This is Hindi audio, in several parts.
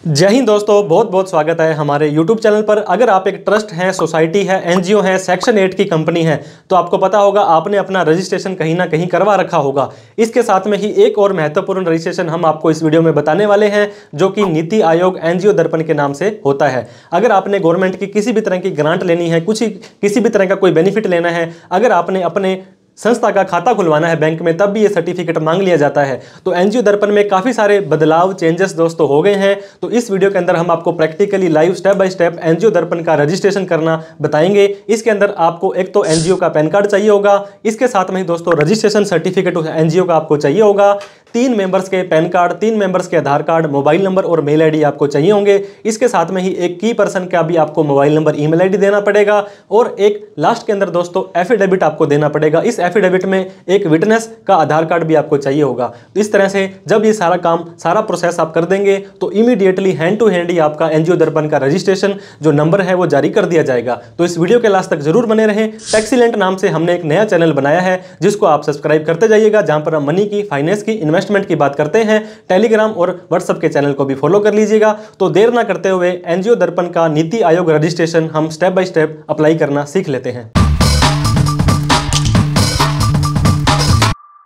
जय हिंद दोस्तों, बहुत बहुत स्वागत है हमारे YouTube चैनल पर। अगर आप एक ट्रस्ट हैं, सोसाइटी है, एनजीओ है, सेक्शन 8 की कंपनी है, तो आपको पता होगा आपने अपना रजिस्ट्रेशन कहीं ना कहीं करवा रखा होगा। इसके साथ में ही एक और महत्वपूर्ण रजिस्ट्रेशन हम आपको इस वीडियो में बताने वाले हैं, जो कि नीति आयोग एनजीओ दर्पण के नाम से होता है। अगर आपने गवर्नमेंट की किसी भी तरह की ग्रांट लेनी है, किसी भी तरह का कोई बेनिफिट लेना है, अगर आपने अपने संस्था का खाता खुलवाना है बैंक में, तब भी ये सर्टिफिकेट मांग लिया जाता है। तो एनजीओ दर्पण में काफ़ी सारे बदलाव, चेंजेस दोस्तों हो गए हैं। तो इस वीडियो के अंदर हम आपको practically live step by step NGO दर्पण का रजिस्ट्रेशन करना बताएंगे। इसके अंदर आपको एक तो एनजीओ का पैन कार्ड चाहिए होगा, इसके साथ में ही दोस्तों रजिस्ट्रेशन सर्टिफिकेट एनजीओ का आपको चाहिए होगा, 3 मेंबर्स के पैन कार्ड, 3 मेंबर्स के आधार कार्ड, मोबाइल नंबर और मेल आईडी आपको चाहिए होंगे। इसके साथ में ही एक की पर्सन का भी आपको मोबाइल नंबर, ईमेल आईडी देना पड़ेगा, और एक लास्ट के अंदर दोस्तों एफिडेविट आपको देना पड़ेगा। इस एफिडेविट में एक विटनेस का आधार कार्ड भी आपको चाहिए होगा। तो इस तरह से जब ये सारा काम, सारा प्रोसेस आप कर देंगे, तो इमीडिएटली हैंड टू हैंड ही आपका एनजीओ दर्पण का रजिस्ट्रेशन जो नंबर है वो जारी कर दिया जाएगा। तो इस वीडियो के लास्ट तक जरूर बने रहें। टैक्सीलेंट नाम से हमने एक नया चैनल बनाया है, जिसको आप सब्सक्राइब करते जाइएगा, जहां पर हम मनी की, फाइनेंस की, इन्वेस्टमेंट की बात करते हैं। टेलीग्राम और व्हाट्सएप के चैनल को भी फॉलो कर लीजिएगा। तो देर ना करते हुए एनजीओ दर्पण का नीति आयोग रजिस्ट्रेशन हम स्टेप बाय स्टेप अप्लाई करना सीख लेते हैं।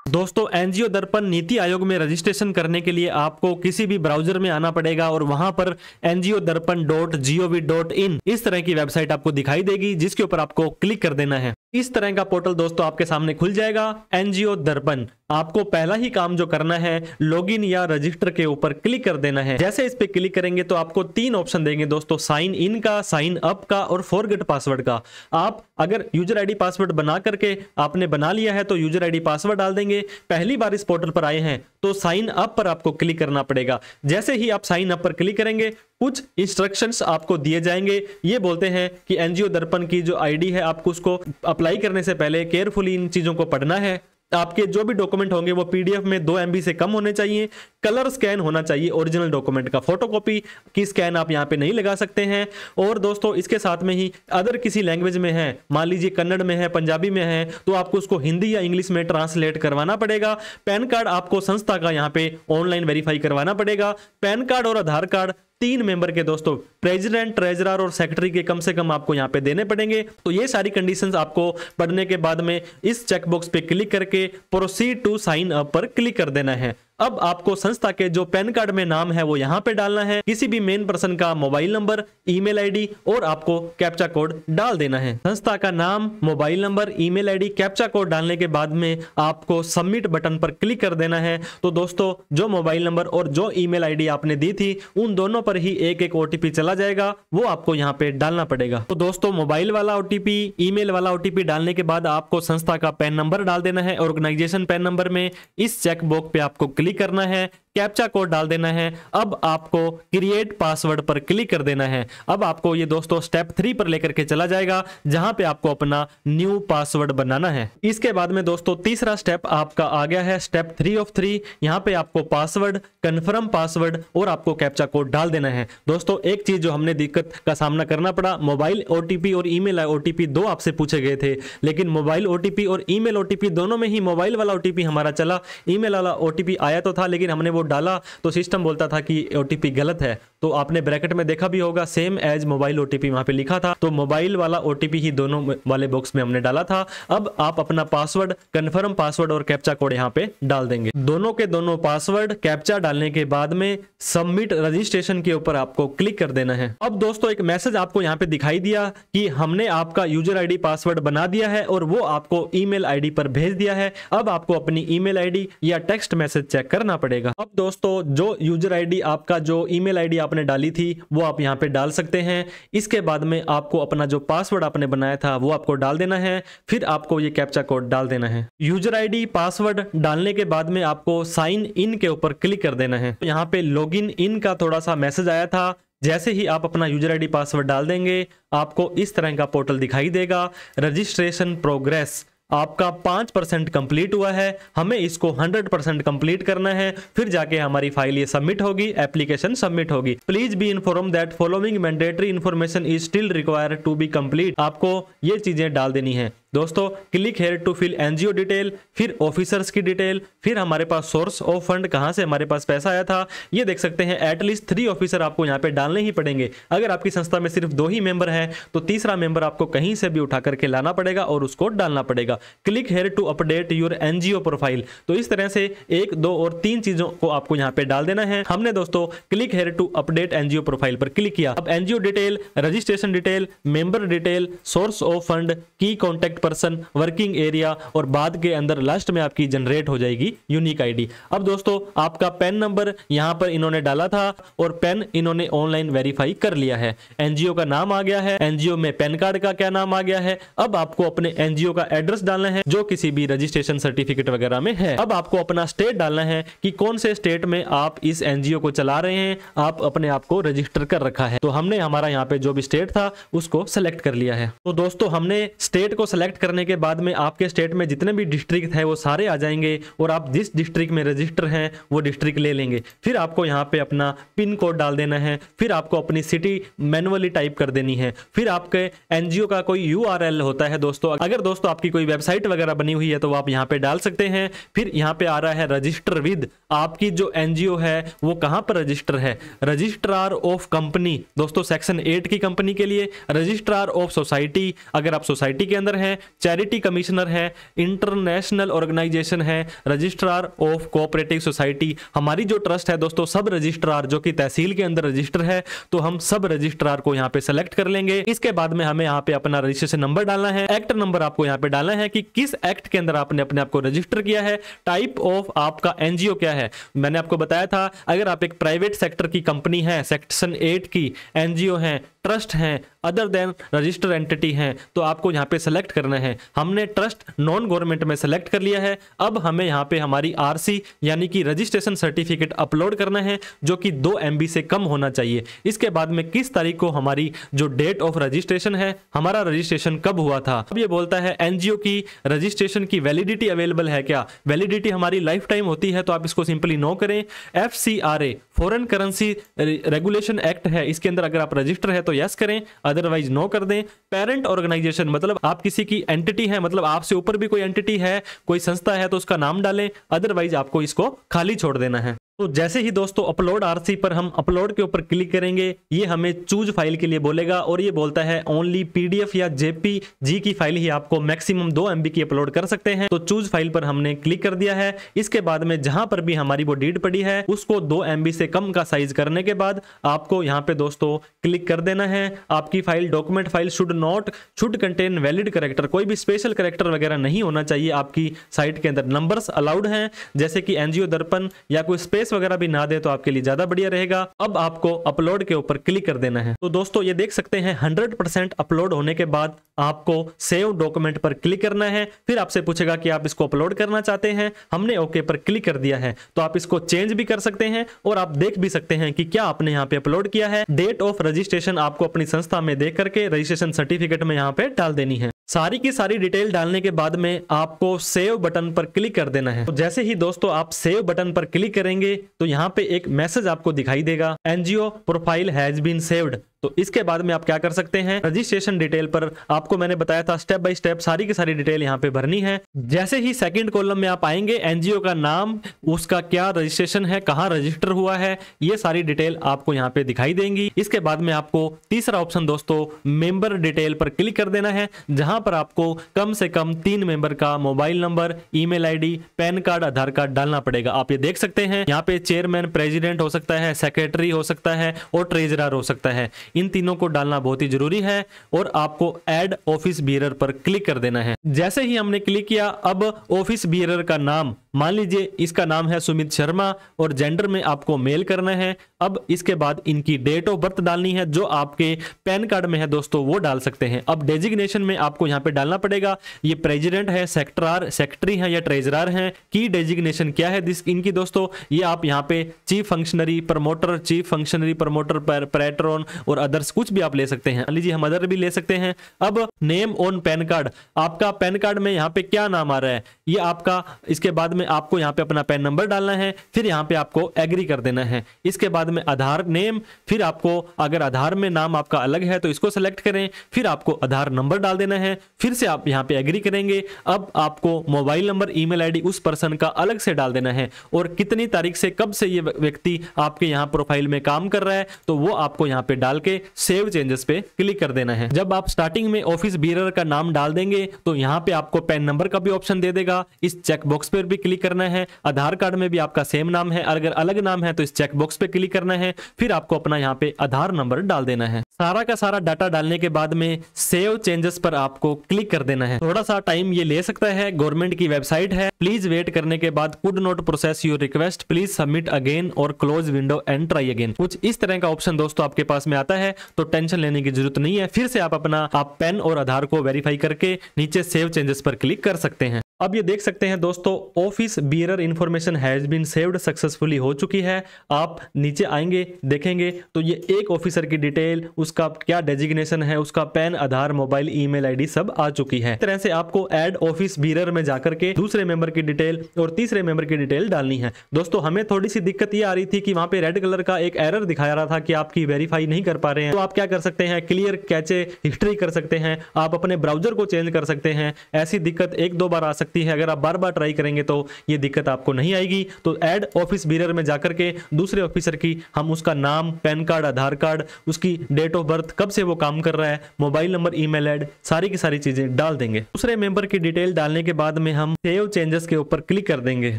दोस्तों, एनजीओ दर्पण नीति आयोग में रजिस्ट्रेशन करने के लिए आपको किसी भी ब्राउजर में आना पड़ेगा, और वहां पर NGOdarpan.gov.in इस तरह की वेबसाइट आपको दिखाई देगी, जिसके ऊपर आपको क्लिक कर देना है। इस तरह का पोर्टल दोस्तों आपके सामने खुल जाएगा। एनजीओ दर्पण, आपको पहला ही काम जो करना है, लॉगिन या रजिस्टर के ऊपर क्लिक कर देना है। जैसे इस पे क्लिक करेंगे तो आपको 3 ऑप्शन देंगे दोस्तों, साइन इन का, साइन अप का और फॉरगेट पासवर्ड का। आप अगर यूजर आईडी पासवर्ड बना करके आपने बना लिया है तो यूजर आईडी पासवर्ड डाल देंगे। पहली बार इस पोर्टल पर आए हैं तो साइन अप पर आपको क्लिक करना पड़ेगा। जैसे ही आप साइन अप पर क्लिक करेंगे, कुछ इंस्ट्रक्शंस आपको दिए जाएंगे। ये बोलते हैं कि एनजीओ दर्पण की जो आईडी है, आपको उसको अप्लाई करने से पहले केयरफुली इन चीजों को पढ़ना है। आपके जो भी डॉक्यूमेंट होंगे वो पीडीएफ में 2 MB से कम होने चाहिए। कलर स्कैन होना चाहिए ओरिजिनल डॉक्यूमेंट का, फोटोकॉपी की स्कैन आप यहाँ पे नहीं लगा सकते हैं। और दोस्तों इसके साथ में ही अदर किसी लैंग्वेज में है, मान लीजिए कन्नड़ में है, पंजाबी में है, तो आपको उसको हिंदी या इंग्लिश में ट्रांसलेट करवाना पड़ेगा। पैन कार्ड आपको संस्था का यहाँ पे ऑनलाइन वेरीफाई करवाना पड़ेगा। पैन कार्ड और आधार कार्ड 3 मेंबर के दोस्तों, प्रेसिडेंट, ट्रेजरर और सेक्रेटरी के कम से कम आपको यहाँ पे देने पड़ेंगे। तो ये सारी कंडीशंस आपको पढ़ने के बाद में इस चेकबॉक्स पे क्लिक करके प्रोसीड टू साइन अप पर क्लिक कर देना है। अब आपको संस्था के जो पैन कार्ड में नाम है वो यहाँ पे डालना है, किसी भी मेन पर्सन का मोबाइल नंबर, ईमेल आईडी और आपको कैप्चा कोड डाल देना है। संस्था का नाम, mobile number, email ID, captcha code डालने के बाद में आपको सबमिट बटन पर क्लिक कर देना है। तो दोस्तों जो मोबाइल नंबर और जो ईमेल आईडी आपने दी थी, उन दोनों पर ही एक एक ओटीपी चला जाएगा, वो आपको यहाँ पे डालना पड़ेगा। तो दोस्तों मोबाइल वाला ओटीपी, ईमेल वाला ओटीपी डालने के बाद आपको संस्था का पैन नंबर डाल देना है। ऑर्गेनाइजेशन पैन नंबर में इस चेक बॉक्स पे आपको क्लिक करना है, कैप्चा कोड डाल देना है। अब आपको क्रिएट पासवर्ड पर क्लिक कर देना है। अब आपको ये दोस्तों स्टेप 3 पर लेकर के चला जाएगा, जहां पे आपको अपना न्यू पासवर्ड बनाना है। इसके बाद में दोस्तों तीसरा स्टेप आपका आ गया है, स्टेप 3 ऑफ 3। यहां पे आपको पासवर्ड, कंफर्म पासवर्ड और आपको कैप्चा कोड डाल देना है। दोस्तों एक चीज जो हमने दिक्कत का सामना करना पड़ा, मोबाइल ओटीपी और ईमेल ओटीपी 2 आपसे पूछे गए थे, लेकिन मोबाइल ओटीपी और ईमेल ओटीपी दोनों में ही मोबाइल वाला ओटीपी हमारा चला, ईमेल वाला ओटीपी आया तो था, लेकिन हमने वो डाला तो सिस्टम बोलता था कि ओटीपी गलत है। तो आपने ब्रैकेट में देखा भी होगा, सेम एज मोबाइल ओटीपी वहां पे लिखा था, तो मोबाइल वाला ओटीपी ही दोनों वाले बॉक्स में हमने डाला था। अब आप अपना पासवर्ड, कंफर्म पासवर्ड और कैप्चा कोड यहाँ पे डाल देंगे। दोनों के दोनों पासवर्ड, कैप्चा डालने के बाद में सबमिट रजिस्ट्रेशन के ऊपर आपको क्लिक कर देना है। अब दोस्तों एक मैसेज आपको यहाँ पे दिखाई दिया कि हमने आपका यूजर आईडी पासवर्ड बना दिया है और वो आपको ईमेल आईडी पर भेज दिया है। अब आपको अपनी ईमेल आईडी या टेक्स्ट मैसेज चेक करना पड़ेगा। अब दोस्तों जो यूजर आईडी, आपका जो ईमेल आईडी आपने डाली थी, वो आप यहाँ पे डाल सकते हैं। इसके बाद में आपको अपना जो पासवर्ड आपने बनाया था वो आपको डाल देना है। फिर आपको ये कैप्चा कोड डाल देना है। यूजर आईडी, पासवर्ड डालने के बाद में आपको साइन इन के ऊपर क्लिक कर देना है। यहाँ पे लॉगिन इन का थोड़ा सा मैसेज आया था। जैसे ही आप अपना यूजर आईडी पासवर्ड डाल देंगे, आपको इस तरह का पोर्टल दिखाई देगा। रजिस्ट्रेशन प्रोग्रेस आपका 5% कंप्लीट हुआ है, हमें इसको 100% कंप्लीट करना है, फिर जाके हमारी फाइल ये सबमिट होगी, एप्लीकेशन सबमिट होगी। Please be inform that following mandatory information is still required to be complete. आपको ये चीजें डाल देनी है। दोस्तों click here to fill NGO detail, फिर ऑफिसर्स की डिटेल, फिर हमारे पास सोर्स ऑफ फंड, कहां से हमारे पास पैसा आया था, ये देख सकते हैं। एटलीस्ट 3 ऑफिसर आपको यहाँ पे डालने ही पड़ेंगे। अगर आपकी संस्था में सिर्फ 2 ही मेंबर हैं तो तीसरा मेंबर आपको कहीं से भी उठा करके लाना पड़ेगा और उसको डालना पड़ेगा। Click here to update your NGO profile, तो इस तरह से 1, 2 और 3 चीजों को आपको यहाँ पे डाल देना है। हमने दोस्तों click here to update NGO profile पर क्लिक किया। अब NGO detail, registration detail, member detail, source of fund, की कॉन्टेक्ट पर्सन, वर्किंग एरिया और बाद के अंदर लास्ट में आपकी जनरेट हो जाएगी यूनिक आईडी। अब दोस्तों आपका पैन नंबर यहां पर इन्होंने डाला था और पैन इन्होंने ऑनलाइन वेरीफाई कर लिया है। एनजीओ का नाम आ गया है, एनजीओ में पैन कार्ड का क्या नाम आ गया है। अब आपको अपने एनजीओ का एड्रेस डालना है जो किसी भी रजिस्ट्रेशन सर्टिफिकेट वगैरह में है। अब आपको अपना स्टेट डालना है कि कौन से स्टेट में आप इस एनजीओ को चला रहे हैं, आप अपने आप को रजिस्टर कर रखा है। तो हमने हमारा यहाँ पे जो भी स्टेट था उसको सेलेक्ट कर लिया है। तो दोस्तों हमने स्टेट को सेलेक्ट करने के बाद में आपके स्टेट में जितने भी डिस्ट्रिक्ट है वो सारे आ जाएंगे और आप जिस डिस्ट्रिक्ट में रजिस्टर हैं वो डिस्ट्रिक्ट ले लेंगे। फिर आपको यहाँ पे अपना पिन कोड डाल देना है, फिर आपको अपनी सिटी मैनुअली टाइप कर देनी है। फिर आपके एनजीओ का कोई यूआरएल होता है दोस्तों, अगर दोस्तों आपकी कोई वेबसाइट वगैरह बनी हुई है तो आप यहाँ पे डाल सकते हैं। फिर यहाँ पे आ रहा है रजिस्टर विद, आपकी जो एनजीओ है वो कहाँ पर रजिस्टर है। रजिस्ट्रार ऑफ कंपनी दोस्तों सेक्शन 8 की कंपनी के लिए, रजिस्ट्रार ऑफ सोसाइटी अगर आप सोसाइटी के अंदर हैं, चैरिटी कमिश्नर है, इंटरनेशनल ऑर्गेनाइजेशन है, रजिस्ट्रार ऑफ कोऑपरेटिव सोसाइटी। हमारी जो ट्रस्ट है दोस्तों सब रजिस्ट्रार जो कि तहसील के अंदर रजिस्टर है, तो हम सब रजिस्ट्रार को यहाँ पे सेलेक्ट कर लेंगे। इसके बाद में हमें यहाँ पे अपना रजिस्ट्रेशन नंबर डालना है, एक्ट नंबर आपको यहाँ पे डालना है कि किस एक्ट के अंदर आपने अपने आप को रजिस्टर किया है, टाइप ऑफ आपका एनजीओ क्या है। मैंने आपको बताया था अगर आप एक प्राइवेट सेक्टर की कंपनी है, सेक्शन 8 की एनजीओ है, ट्रस्ट हैं, अदर देन रजिस्टर एंटिटी हैं, तो आपको यहाँ पे सेलेक्ट करना है। हमने ट्रस्ट नॉन गवर्नमेंट में सेलेक्ट कर लिया है। अब हमें यहाँ पे हमारी आरसी यानी कि रजिस्ट्रेशन सर्टिफिकेट अपलोड करना है जो कि 2 MB से कम होना चाहिए। इसके बाद में किस तारीख को हमारी जो डेट ऑफ रजिस्ट्रेशन है, हमारा रजिस्ट्रेशन कब हुआ था। अब ये बोलता है एनजीओ की रजिस्ट्रेशन की वैलिडिटी अवेलेबल है क्या। वैलिडिटी हमारी लाइफ टाइम होती है तो आप इसको सिंपली नो करें। FCRA foreign currency regulation act है, इसके अंदर अगर आप रजिस्टर है तो यस करें, अदरवाइज नो कर दें। पेरेंट ऑर्गेनाइजेशन मतलब आप किसी की एंटिटी है, मतलब आपसे ऊपर भी कोई एंटिटी है, कोई संस्था है तो उसका नाम डालें, अदरवाइज आपको इसको खाली छोड़ देना है। तो जैसे ही दोस्तों अपलोड आरसी पर हम अपलोड के ऊपर क्लिक करेंगे ये हमें चूज फाइल के लिए बोलेगा और ये बोलता है ओनली पीडीएफ या जेपीजी की फाइल ही आपको मैक्सिमम 2 MB की अपलोड कर सकते हैं। तो चूज फाइल पर हमने क्लिक कर दिया है। इसके बाद में जहां पर भी हमारी वो डीड पड़ी है उसको 2 MB से कम का साइज करने के बाद आपको यहाँ पे दोस्तों क्लिक कर देना है। आपकी file document file should contain valid character, कोई भी स्पेशल कैरेक्टर वगैरह नहीं होना चाहिए। आपकी साइट के अंदर नंबर्स अलाउड हैं जैसे कि एनजीओ दर्पण या कोई स्पेस वगैरह भी ना दे तो आपके लिए ज्यादा बढ़िया रहेगा। अब आपको अपलोड के ऊपर क्लिक कर देना है। तो दोस्तों ये देख सकते हैं 100% अपलोड होने के बाद आपको सेव डॉक्यूमेंट पर क्लिक करना है। फिर आपसे पूछेगा कि आप इसको अपलोड करना चाहते हैं, हमने ओके पर क्लिक कर दिया है। तो आप इसको चेंज भी कर सकते हैं और आप देख भी सकते हैं कि क्या आपने यहाँ पे अपलोड किया है। डेट ऑफ रजिस्ट्रेशन आपको अपनी संस्था में देख करके रजिस्ट्रेशन सर्टिफिकेट में यहाँ पे डाल देनी है। सारी की सारी डिटेल डालने के बाद में आपको सेव बटन पर क्लिक कर देना है। तो जैसे ही दोस्तों आप सेव बटन पर क्लिक करेंगे तो यहाँ पे एक मैसेज आपको दिखाई देगा, NGO profile has been saved. तो इसके बाद में आप क्या कर सकते हैं, रजिस्ट्रेशन डिटेल पर आपको मैंने बताया था स्टेप बाय स्टेप सारी की सारी डिटेल यहाँ पे भरनी है। जैसे ही सेकंड कॉलम में आप आएंगे एनजीओ का नाम, उसका क्या रजिस्ट्रेशन है, कहाँ रजिस्टर हुआ है, ये सारी डिटेल आपको यहाँ पे दिखाई देंगी। इसके बाद में आपको तीसरा ऑप्शन दोस्तों मेंबर डिटेल पर क्लिक कर देना है, जहां पर आपको कम से कम 3 मेंबर का mobile number, email ID, PAN card, Aadhaar card डालना पड़ेगा। आप ये देख सकते हैं यहाँ पे चेयरमैन, प्रेसिडेंट हो सकता है, सेक्रेटरी हो सकता है और ट्रेजरर हो सकता है। इन तीनों को डालना बहुत ही जरूरी है और आपको ऐड ऑफिस बियरर पर क्लिक कर देना है। जैसे ही हमने क्लिक किया अब ऑफिस बियरर का नाम, मान लीजिए इसका नाम है सुमित शर्मा और जेंडर में आपको मेल करना है। अब इसके बाद इनकी डेट ऑफ बर्थ डालनी है, जो आपके पैन कार्ड में है दोस्तों वो डाल सकते हैं। अब डेजिग्नेशन में आपको यहाँ पे डालना पड़ेगा, ये प्रेसिडेंट है, सेक्रेटरी है या ट्रेजरर है। की डेजिग्नेशन क्या है इनकी दोस्तों, ये आप यहाँ पे chief functionary promoter, chief functionary promoter, patron और अदर्स कुछ भी आप ले सकते हैं। लीजिए हम अदर भी ले सकते हैं। अब नेम ऑन पैन कार्ड, आपका पैन कार्ड में यहाँ पे क्या नाम आ रहा है ये आपका, इसके बाद में में आपको यहाँ पे अपना पैन नंबर डालना है, फिर यहाँ पे आपको एग्री कर देना है। इसके बाद में आधार नेम, फिर आपको अगर आधार में नाम आपका अलग है तो इसको सेलेक्ट करें, फिर आपको आधार नंबर डाल देना है, फिर से आप यहाँ पे एग्री करेंगे। अब आपको मोबाइल नंबर, ईमेल आईडी उस पर्सन का अलग से डाल देना है और कितनी तारीख से कब से ये व्यक्ति आपके यहाँ प्रोफाइल में काम कर रहा है तो वो आपको यहाँ पे डाल के सेव चेंजेस पे क्लिक कर देना है। जब आप स्टार्टिंग में ऑफिस बीरर का नाम डाल देंगे तो यहाँ पे आपको पैन नंबर का भी ऑप्शन दे देगा, इस चेक बॉक्स पर भी क्लिक करना है। आधार कार्ड में भी आपका सेम नाम है, अगर अलग नाम है तो इस चेक बॉक्स पे क्लिक करना है, फिर आपको अपना यहाँ पे आधार नंबर डाल देना है। सारा का सारा डाटा डालने के बाद में सेव चेंजेस पर आपको क्लिक कर देना है। थोड़ा सा टाइम ये ले सकता है, गवर्नमेंट की वेबसाइट है, प्लीज वेट करने के बाद could not process your request, please submit again और close window and try again, कुछ इस तरह का ऑप्शन दोस्तों आपके पास में आता है। तो टेंशन लेने की जरूरत नहीं है, फिर से आप अपना पेन और आधार को वेरीफाई करके नीचे सेव चेंजेस पर क्लिक कर सकते हैं। अब ये देख सकते हैं दोस्तों, office bearer information has been saved successfully हो चुकी है। आप नीचे आएंगे देखेंगे तो ये एक ऑफिसर की डिटेल, उसका क्या डेजिग्नेशन है, उसका पैन, आधार, मोबाइल, ईमेल आईडी सब आ चुकी है। इस तरह से आपको ऐड ऑफिस बीरर में जाकर के दूसरे मेंबर की डिटेल और तीसरे मेंबर की डिटेल डालनी है। दोस्तों हमें थोड़ी सी दिक्कत ये आ रही थी कि वहां पे रेड कलर का एक एरर दिखाया रहा था कि आपकी वेरीफाई नहीं कर पा रहे हैं। तो आप क्या कर सकते हैं, क्लियर कैचे हिस्ट्री कर सकते हैं, आप अपने ब्राउजर को चेंज कर सकते हैं। ऐसी दिक्कत एक दो बार आ सकती है, अगर आप बार बार ट्राई करेंगे तो ये दिक्कत आपको नहीं आएगी। तो ऐड ऑफिस बीरर में जाकर के दूसरे ऑफिसर की हम उसका नाम, पैन कार्ड, आधार कार्ड, उसकी डेट ऑफ बर्थ, कब से वो काम कर रहा है, मोबाइल नंबर, ईमेल आईडी, सारी की सारी चीजें डाल देंगे। दूसरे मेंबर की डिटेल डालने के बाद में हम सेव चेंजेस के ऊपर क्लिक कर देंगे।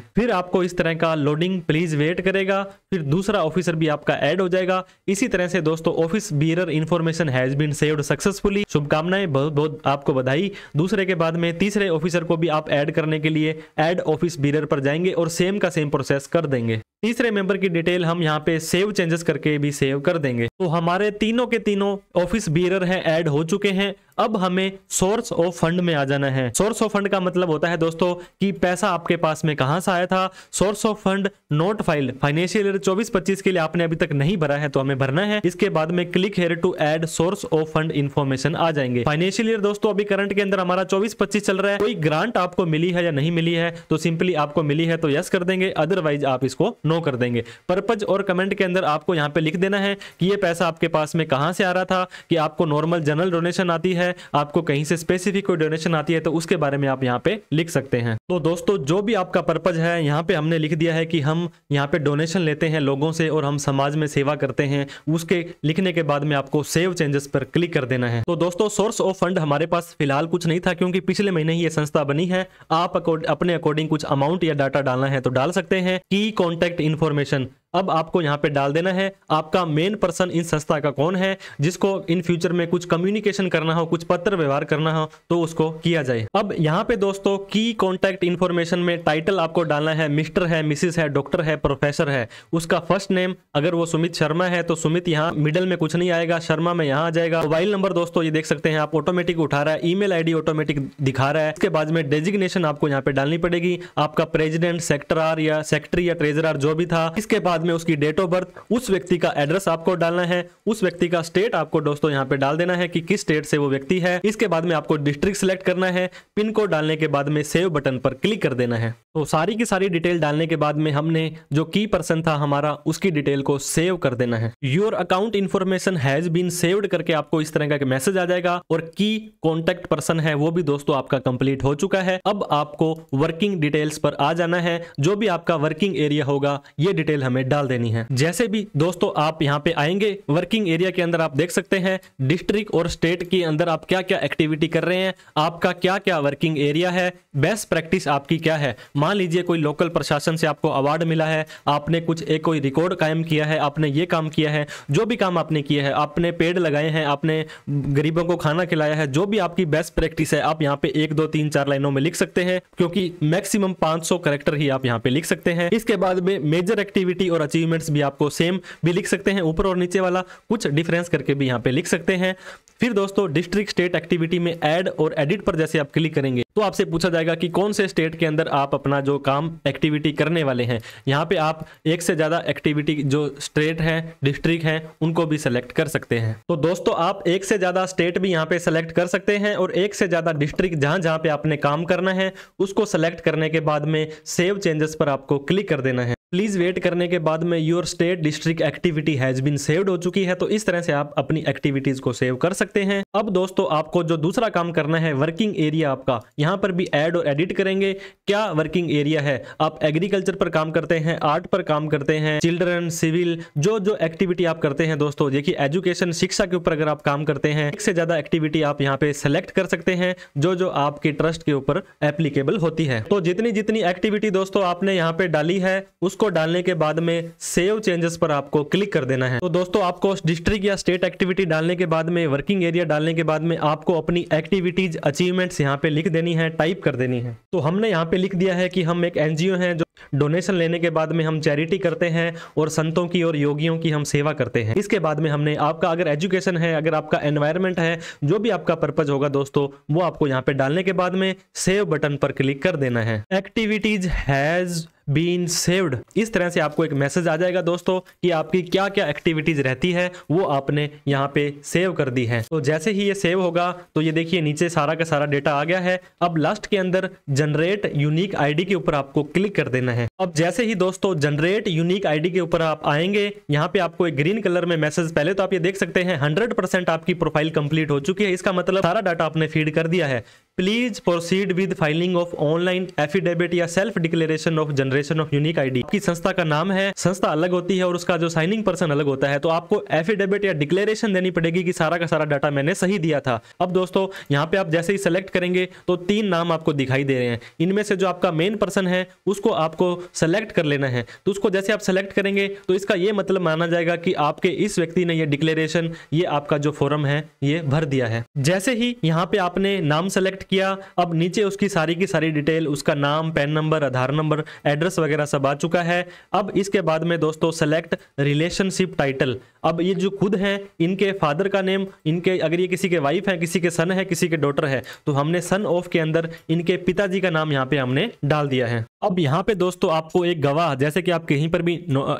फिर आपको इस तरह का लोडिंग प्लीज वेट करेगा, फिर दूसरा ऑफिसर भी आपका ऐड हो जाएगा। इसी तरह से दोस्तों office bearer information has been saved successfully. शुभकामनाएं, बहुत बहुत आपको बधाई। दूसरे के बाद में तीसरे ऑफिसर को भी आप ऐड करने के लिए ऐड ऑफिस बीरर पर जाएंगे और सेम का सेम प्रोसेस कर देंगे। तीसरे मेंबर की डिटेल हम यहाँ पे सेव चेंजेस करके भी सेव कर देंगे। तो हमारे तीनों के तीनों ऑफिस बीरर हैं, ऐड हो चुके हैं। अब हमें सोर्स ऑफ फंड में आ जाना है। सोर्स ऑफ फंड का मतलब होता है दोस्तों कि पैसा आपके पास में कहां से आया था। Source of fund note filed, financial year 24-25 के लिए आपने अभी तक नहीं भरा है तो हमें भरना है। इसके बाद में click here to add source of fund information आ जाएंगे। फाइनेंशियल ईयर दोस्तों अभी करंट के अंदर हमारा 24-25 चल रहा है। कोई ग्रांट आपको मिली है या नहीं मिली है तो सिंपली आपको मिली है तो यस कर देंगे, अदरवाइज आप इसको नो कर देंगे। पर्पज और कमेंट के अंदर आपको यहाँ पे लिख देना है कि ये पैसा आपके पास में कहां से आ रहा था, कि आपको नॉर्मल जनरल डोनेशन आती है, आपको कहीं से स्पेसिफिक कोई डोनेशन आती है तो उसके बारे में आप यहाँ पे लिख सकते हैं। तो दोस्तों जो भी आपका पर्पज है यहाँ पे हमने लिख दिया है कि हम यहाँ पे डोनेशन लेते हैं लोगों से और हम समाज में सेवा करते हैं। उसके लिखने के बाद में आपको सेव चेंजेस पर क्लिक कर देना है। तो दोस्तों सोर्स ऑफ फंड हमारे पास फिलहाल कुछ नहीं था क्योंकि पिछले महीने ही ये संस्था बनी है। आप अपने अकॉर्डिंग कुछ अमाउंट या डाटा डालना है तो डाल सकते हैं। की कॉन्टैक्ट इन्फॉर्मेशन अब आपको यहाँ पे डाल देना है। आपका मेन पर्सन इन संस्था का कौन है, जिसको इन फ्यूचर में कुछ कम्युनिकेशन करना हो, कुछ पत्र व्यवहार करना हो तो उसको किया जाए। अब यहाँ पे दोस्तों की कॉन्टैक्ट इन्फॉर्मेशन में टाइटल आपको डालना है, मिस्टर है, मिसिस है, डॉक्टर है, प्रोफेसर है। उसका फर्स्ट नेम अगर वो सुमित शर्मा है तो सुमित यहाँ मिडल में कुछ नहीं आएगा, शर्मा में यहाँ आ जाएगा। मोबाइल नंबर दोस्तों ये देख सकते हैं आप ऑटोमेटिक उठा रहा है, ईमेल आईडी ऑटोमेटिक दिखा रहा है। इसके बाद में डेजिग्नेशन आपको यहाँ पे डालनी पड़ेगी, आपका प्रेसिडेंट, सेक्रेटरी या सेक्रेटरी या ट्रेजरर जो भी था। इसके बाद में उसकी डेट ऑफ बर्थ, उस व्यक्ति का एड्रेस आपको डालना है, उस व्यक्ति का स्टेट आपको दोस्तों यहाँ पे डाल देना है कि किस स्टेट से वो व्यक्ति है। इसके बाद में आपको डिस्ट्रिक्ट सिलेक्ट करना है। पिन कोड डालने के बाद में सेव बटन पर क्लिक कर देना है। तो सारी की सारी डिटेल डालने के बाद में हमने जो की पर्सन था हमारा उसकी डिटेल को सेव कर देना है। Your account information has been saved करके आपको इस तरह का मैसेज आ जाएगा और की कॉन्टैक्ट पर्सन है वो भी दोस्तों आपका कंप्लीट हो चुका है। अब आपको वर्किंग डिटेल्स पर आ जाना है। जो भी आपका वर्किंग एरिया होगा ये डिटेल हमें डाल देनी है। जैसे भी दोस्तों आप यहाँ पे आएंगे वर्किंग एरिया के अंदर आप देख सकते हैं डिस्ट्रिक्ट और स्टेट के अंदर आप क्या क्या एक्टिविटी कर रहे हैं, आपका क्या क्या वर्किंग एरिया है, बेस्ट प्रैक्टिस आपकी क्या है। मान लीजिए कोई लोकल प्रशासन से आपको अवार्ड मिला है, आपने कुछ एक कोई रिकॉर्ड कायम किया है, आपने ये काम किया है, जो भी काम आपने किया है, आपने पेड़ लगाए हैं, आपने गरीबों को खाना खिलाया है, जो भी आपकी बेस्ट प्रैक्टिस है आप यहाँ पे 1 2 3 4 लाइनों में लिख सकते हैं क्योंकि मैक्सिमम 500 कैरेक्टर ही आप यहाँ पे लिख सकते हैं। इसके बाद में मेजर एक्टिविटी और अचीवमेंट्स भी आपको सेम भी लिख सकते हैं, ऊपर और नीचे वाला कुछ डिफरेंस करके भी यहाँ पे लिख सकते हैं। फिर दोस्तों डिस्ट्रिक्ट स्टेट एक्टिविटी में ऐड और एडिट पर जैसे आप क्लिक करेंगे तो आपसे पूछा जाएगा कि कौन से स्टेट के अंदर आप अपना जो काम एक्टिविटी करने वाले हैं। यहाँ पे आप एक से ज्यादा एक्टिविटी जो स्टेट है, डिस्ट्रिक्ट है, उनको भी सेलेक्ट कर सकते हैं। तो दोस्तों आप एक से ज्यादा स्टेट भी यहाँ पे सेलेक्ट कर सकते हैं और एक से ज्यादा डिस्ट्रिक्ट जहां जहां पे आपने काम करना है उसको सेलेक्ट करने के बाद में सेव चेंजेस पर आपको क्लिक कर देना है। प्लीज वेट करने के बाद में your state district activity has been saved हो चुकी है। तो इस तरह से आप अपनी एक्टिविटीज को सेव कर सकते हैं। अब दोस्तों आपको जो दूसरा काम करना है, वर्किंग एरिया आपका, यहाँ पर भी ऐड और एडिट करेंगे। क्या वर्किंग एरिया है? आप एग्रीकल्चर पर काम करते हैं, आर्ट पर काम करते हैं, चिल्ड्रन, सिविल, जो एक्टिविटी आप करते हैं दोस्तों, देखिए एजुकेशन, शिक्षा के ऊपर अगर आप काम करते हैं, एक से ज्यादा एक्टिविटी आप यहाँ पे सेलेक्ट कर सकते हैं जो आपके ट्रस्ट के ऊपर एप्लीकेबल होती है। तो जितनी एक्टिविटी दोस्तों आपने यहाँ पे डाली है उसको डालने के बाद में सेव चेंजेस पर आपको क्लिक कर देना है। तो दोस्तों आपको डिस्ट्रिक्ट या स्टेट एक्टिविटी डालने के बाद में, वर्किंग एरिया डालने के बाद में आपको अपनी एक्टिविटीज, अचीवमेंट्स यहाँ पे लिख देनी है, टाइप कर देनी है। तो हमने यहाँ पे लिख दिया है कि हम एक एनजीओ हैं जो डोनेशन लेने के बाद में हम चैरिटी करते हैं और संतों की और योगियों की हम सेवा करते हैं। इसके बाद में हमने आपका अगर एजुकेशन है, अगर आपका एनवायरनमेंट है, जो भी आपका पर्पज होगा दोस्तों वो आपको यहाँ पे डालने के बाद में सेव बटन पर क्लिक कर देना है। एक्टिविटीज हैज बीन सेव्ड, इस तरह से आपको एक मैसेज आ जाएगा दोस्तों कि आपकी क्या क्या एक्टिविटीज रहती है वो आपने यहाँ पे सेव कर दी है। तो जैसे ही ये सेव होगा तो ये देखिए नीचे सारा का सारा डेटा आ गया है। अब लास्ट के अंदर जनरेट यूनिक आईडी के ऊपर आपको क्लिक कर देना है। अब जैसे ही दोस्तों जनरेट यूनिक आईडी के ऊपर आप आएंगे, यहाँ पे आपको एक ग्रीन कलर में मैसेज, पहले तो आप ये देख सकते हैं 100% आपकी प्रोफाइल कंप्लीट हो चुकी है। इसका मतलब सारा डाटा आपने फीड कर दिया है। Please proceed with filing of online affidavit या self declaration of generation of unique ID. आपकी संस्था का नाम है, संस्था अलग होती है और उसका जो साइनिंग पर्सन अलग होता है, तो आपको एफिडेविट या डिक्लेरेशन देनी पड़ेगी कि सारा का सारा डाटा मैंने सही दिया था। अब दोस्तों यहाँ पे आप जैसे ही सेलेक्ट करेंगे तो 3 नाम आपको दिखाई दे रहे हैं। इनमें से जो आपका मेन पर्सन है उसको आपको सेलेक्ट कर लेना है। तो उसको जैसे आप सेलेक्ट करेंगे तो इसका ये मतलब माना जाएगा कि आपके इस व्यक्ति ने ये डिक्लेरेशन, ये आपका जो फॉर्म है ये भर दिया है। जैसे ही यहाँ पे आपने नाम सेलेक्ट किया, अब नीचे उसकी सारी की सारी डिटेल, उसका नाम, पैन नंबर, आधार नंबर, एड्रेस वगैरह सब आ चुका है। अब इसके बाद में दोस्तों सेलेक्ट रिलेशनशिप टाइटल। अब ये जो खुद हैं इनके फादर का नेम, इनके अगर ये किसी के वाइफ है, किसी के सन है, किसी के डॉटर है, तो हमने सन ऑफ के अंदर इनके पिताजी का नाम यहाँ पे हमने डाल दिया है। अब यहाँ पे दोस्तों आपको एक गवाह, जैसे कि आप कहीं पर भी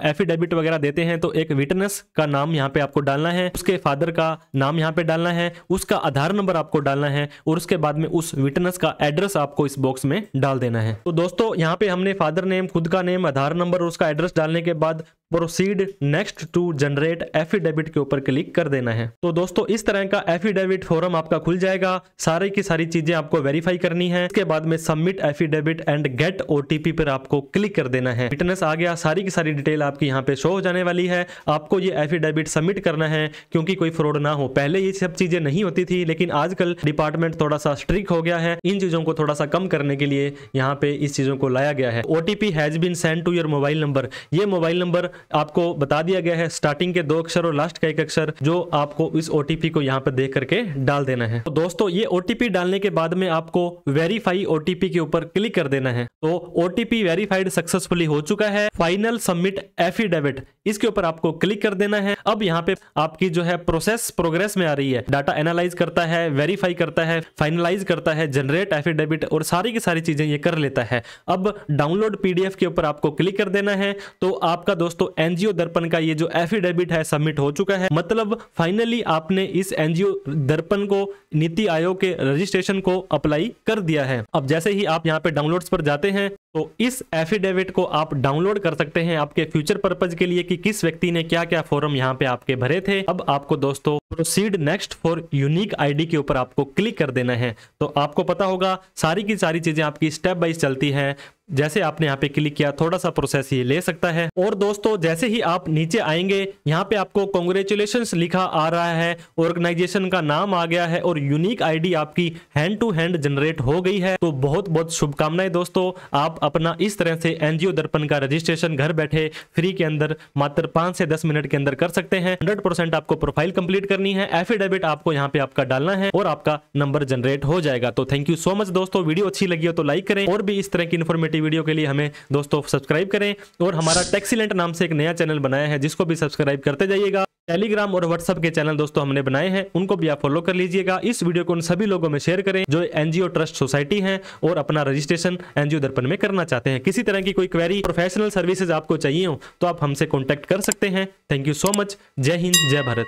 एफिडेविट वगैरह देते हैं तो एक विटनेस का नाम यहाँ पे आपको डालना है, उसके फादर का नाम यहाँ पे डालना है, उसका आधार नंबर आपको डालना है और उसके बाद में उस विटनेस का एड्रेस आपको इस बॉक्स में डाल देना है। तो दोस्तों यहाँ पे हमने फादर नेम, खुद का नेम, आधार नंबर और उसका एड्रेस डालने के बाद proceed next to generate affidavit के ऊपर क्लिक कर देना है। तो दोस्तों इस तरह का एफिडेविट फॉर्म आपका खुल जाएगा। सारी की सारी चीजें आपको वेरीफाई करनी है। इसके बाद में submit affidavit and gate OTP पर आपको क्लिक कर देना है। विटनेस आ गया, सारी की सारी डिटेल आपकी यहाँ पे शो हो जाने वाली है। आपको ये एफिडेविट सबमिट करना है क्योंकि कोई फ्रॉड ना हो। पहले ये सब चीजें नहीं होती थी, लेकिन आजकल डिपार्टमेंट थोड़ा सा स्ट्रिक्ट हो गया है। इन चीजों को थोड़ा सा कम करने के लिए यहाँ पे इस चीजों को लाया गया है। OTP has been send to your mobile number, ये मोबाइल नंबर आपको बता दिया गया है, स्टार्टिंग के 2 अक्षर और लास्ट का 1 अक्षर, जो आपको इस ओटीपी को यहाँ पर देख करके डाल देना है। तो दोस्तों ये ओटीपी डालने के बाद में आपको वेरीफाई ओटीपी के ऊपर क्लिक कर देना है। तो ओटीपी वेरीफाइड सक्सेसफुली हो चुका है। फाइनल सबमिट एफिडेविट, इसके ऊपर आपको क्लिक कर देना है। अब यहाँ पे आपकी जो है प्रोसेस प्रोग्रेस में आ रही है, डाटा एनालाइज करता है, वेरीफाई करता है, फाइनलाइज करता है, जनरेट एफिडेविट और सारी की सारी चीजें ये कर लेता है। अब डाउनलोड पीडीएफ के ऊपर आपको क्लिक कर देना है। तो आपका दोस्तों एनजीओ दर्पण का ये जो एफिडेविट है सबमिट हो चुका है। मतलब फाइनली आपने इस एनजीओ दर्पण को नीति आयोग के रजिस्ट्रेशन को अप्लाई कर दिया है। अब जैसे ही आप यहाँ पे डाउनलोड्स पर जाते हैं तो इस एफिडेविट को आप डाउनलोड कर सकते हैं आपके फ्यूचर पर्पज के लिए कि किस व्यक्ति ने क्या क्या फॉर्म यहाँ पे आपके भरे थे। अब आपको दोस्तों proceed next for unique ID के ऊपर आपको क्लिक कर देना है। तो आपको पता होगा सारी की सारी चीजें आपकी स्टेप बाय चलती हैं। जैसे आपने यहाँ पे क्लिक किया, थोड़ा सा प्रोसेस ये ले सकता है। और दोस्तों जैसे ही आप नीचे आएंगे, यहाँ पे आपको कांग्रेचुलेशंस लिखा आ रहा है, ऑर्गेनाइजेशन का नाम आ गया है और यूनिक आईडी आपकी हैंड टू हैंड जनरेट हो गई है। तो बहुत बहुत शुभकामनाएं दोस्तों, आप अपना इस तरह से एनजीओ दर्पण का रजिस्ट्रेशन घर बैठे फ्री के अंदर मात्र 5 से 10 मिनट के अंदर कर सकते हैं। 100% आपको प्रोफाइल कंप्लीट करनी है, एफिडेविट आपको यहाँ पे आपका डालना है और आपका नंबर जनरेट हो जाएगा। तो थैंक यू सो मच दोस्तों, वीडियो अच्छी लगी हो तो लाइक करें और भी इस तरह की इन्फॉर्मेटिव वीडियो के लिए हमें दोस्तों सब्सक्राइब करें, और हमारा टैक्सीलेंट नाम से एक नया चैनल बनाया है जिसको भी सब्सक्राइब करते जाइएगा। टेलीग्राम और व्हाट्सएप के चैनल दोस्तों हमने बनाए हैं, उनको भी आप फॉलो कर लीजिएगा। इस वीडियो को उन सभी लोगों में शेयर करें जो एनजीओ ट्रस्ट सोसाइटी हैं और अपना रजिस्ट्रेशन एनजीओ दर्पण में करना चाहते हैं। किसी तरह की कोई क्वेरी, प्रोफेशनल सर्विसेज आपको चाहिए हो तो आप हमसे कॉन्टैक्ट कर सकते हैं। Thank you so much. जय हिंद, जय भारत।